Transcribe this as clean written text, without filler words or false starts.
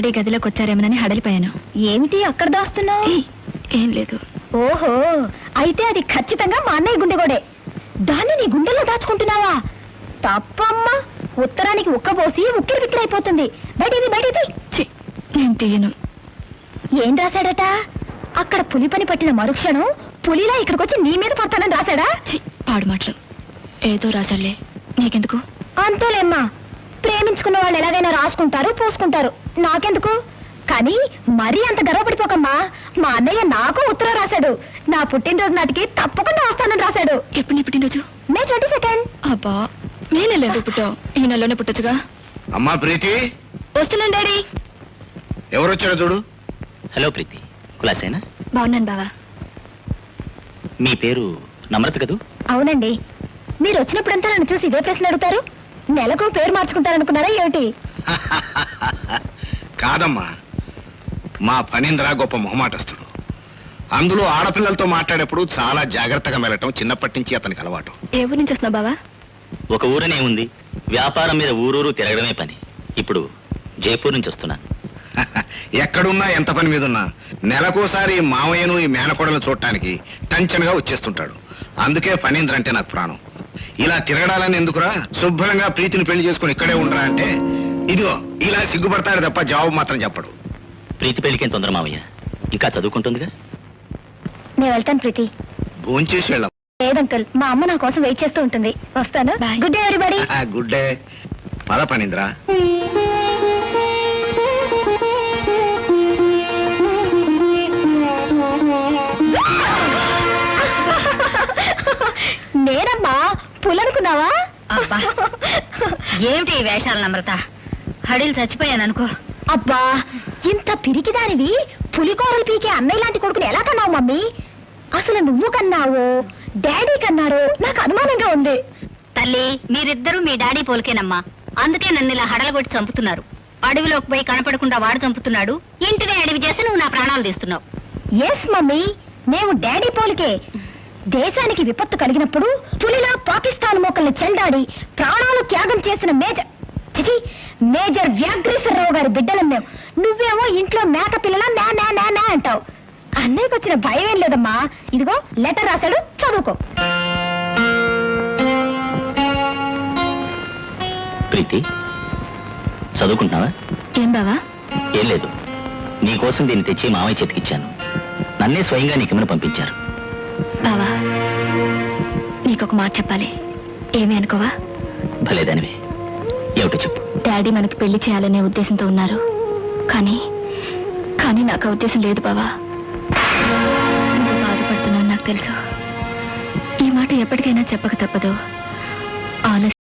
Daddy గదిలోకి వచ్చారేమోనని హడలిపోయాను. ఏమిటి అక్కడ దాస్తున్నావు? ఏం లేదు. ఓహో, అయితే అది ఖచ్చితంగా మా అన్నయ్య గుండెగోడే. దాన్ని నీ గుండెల్లో దాచుకుంటున్నావా? తప్పమ్మా, ఉత్తరానికి ఉక్కబోసి ఉక్కిరి బిక్కిరైపోతుంది. బయటిది. నేను తీయను. ఏం రాశాడట? అక్కడ పులి పని పట్టిన మరుక్షణం పులిలా ఇక్కడికొచ్చి నీ మీద పడతానని రాశాడా? పాడు మాటలు. ఏదో రాశాడులే, నీకెందుకు? అంతేలేమ్మా, ప్రేమించుకున్న వాళ్ళు ఎలాగైనా రాసుకుంటారు, పూసుకుంటారు, నాకెందుకు? కానీ మరీ అంత గర్వపడిపోకమ్మా. మా అన్నయ్య నాకు ఉత్తరం రాశాడు. నా పుట్టినరోజు నాటికి తప్పకుండా వస్తానని రాశాడు. ఎప్పుడు నీ పుట్టినరోజు? మే 22. అబ్బా, మే నెలలో పుట్టావు, ఈ నెలలోనే పుట్టొచ్చుగా. అమ్మా ప్రీతి, వస్తున్నాను డాడీ. ఎవరొచ్చారో చూడు. హలో ప్రీతి, కులాసేనా? బాగున్నాను బావా. మీ పేరు నమ్రత కదూ? అవునండి. మీరు వచ్చినప్పుడంతా నన్ను చూసి ఇదే ప్రశ్న అడుగుతారు. నెలకు పేరు మార్చుకుంటారనుకున్నారా ఏమిటి? కాదమ్మా, మా ఫణీంద్ర గొప్ప మొహమాటస్తుడు. అందులో ఆడపిల్లలతో మాట్లాడేప్పుడు చాలా జాగ్రత్తగా మెలటం చిన్నప్పటి నుంచి అతనికి అలవాటు. ఏ ఊరు నుంచి వస్తున్నావు బావా? ఒక ఊరనే ఉంది, వ్యాపారం మీద ఊరూరు తిరగడమే పని. ఇప్పుడు జైపూర్ నుంచి వస్తున్నాను. ఎక్కడున్నా ఎంత పని మీద ఉన్నా నెలకోసారి ఈ మావయ్యను ఈ మేనకోడలను చూడటానికి టెన్షన్గా వచ్చేస్తుంటాడు. అందుకే ఫణీంద్ర అంటే నాకు ప్రాణం. ఇలా తిరగడాలని ఎందుకురా, శుభ్రంగా ప్రీతిని పెళ్లి చేసుకుని ఇక్కడే ఉండరా అంటే ఇదిగో ఇలా సిగ్గుపడతాడు తప్ప జవాబు మాత్రం చెప్పడు. ప్రీతి పెళ్లికేం తొందర మావయ్య, ఇంకా చదువుకుంటుందిగా. నేను వెళ్తాను ప్రీతి. భోంచేసి వెళ్ళాం. లేదంకల్, మా అమ్మ నా కోసం వెయిట్ చేస్తూ ఉంటుంది. వస్తాను. Good day everybody. Good day. పద ఫణీంద్ర. నేనమ్మా, పులనుకున్నావా? అబ్బా, ఏమిటి ఈ వేషాలు నమ్రత? హడిలు చచ్చిపోయాననుకో. అబ్బా, ఇంత పిరికిదానివి పులికోరలు పీకే అన్నయ్య లాంటి కొడుకుని ఎలా కన్నావు మమ్మీ? అసలు నువ్వు కన్నావో డాడీ కన్నారో నాకు అనుమానంగా ఉంది. తల్లి, మీరిద్దరూ మీ డాడీ పోలికేనమ్మా. అందుకే నన్ను ఇలా హడలగొట్టి చంపుతున్నారు. అడవిలోకి పోయి కనపడకుండా వాడు చంపుతున్నాడు, ఇంటినే అడవి చేసి నువ్వు నా ప్రాణాలు తీస్తున్నావు. ఎస్ మమ్మీ, మేము డాడీ పోలికే. దేశానికి విపత్తు కలిగినప్పుడు పులిలా పాకిస్తాన్ మోకల్ని చెండాడి ప్రాణాలు త్యాగం చేసిన మేజర్ వ్యాఘ్రేశ్వరరావు గారి బిడ్డలం మేము. నువ్వేమో ఇంట్లో మేక పిల్లలా నా అంటావు. అన్నయ్యకి వచ్చిన భయం ఏం లేదమ్మా. ఇదిగో లెటర్ రాశాడు, చదువుకో. ప్రీతి, చదువుకుంటున్నావా? ఏం బావా? ఏం లేదు, నీకోసం దీన్ని తెచ్చి మావయ్య చేతికిచ్చాను. నన్నే స్వయంగా నీకేమైనా పంపించారు. బావా, నీకొక మాట చెప్పాలి, ఏమీ అనుకోవా? భలేదానివే, ఏమిటో చెప్పు. డాడీ మనకి పెళ్లి చేయాలనే ఉద్దేశంతో ఉన్నారు, కానీ నాకు ఆ ఉద్దేశం లేదు బావా. నువ్వు బాధపడుతున్నావు నాకు తెలుసు. ఈ మాట ఎప్పటికైనా చెప్పక తప్పదు. ఆలస్యం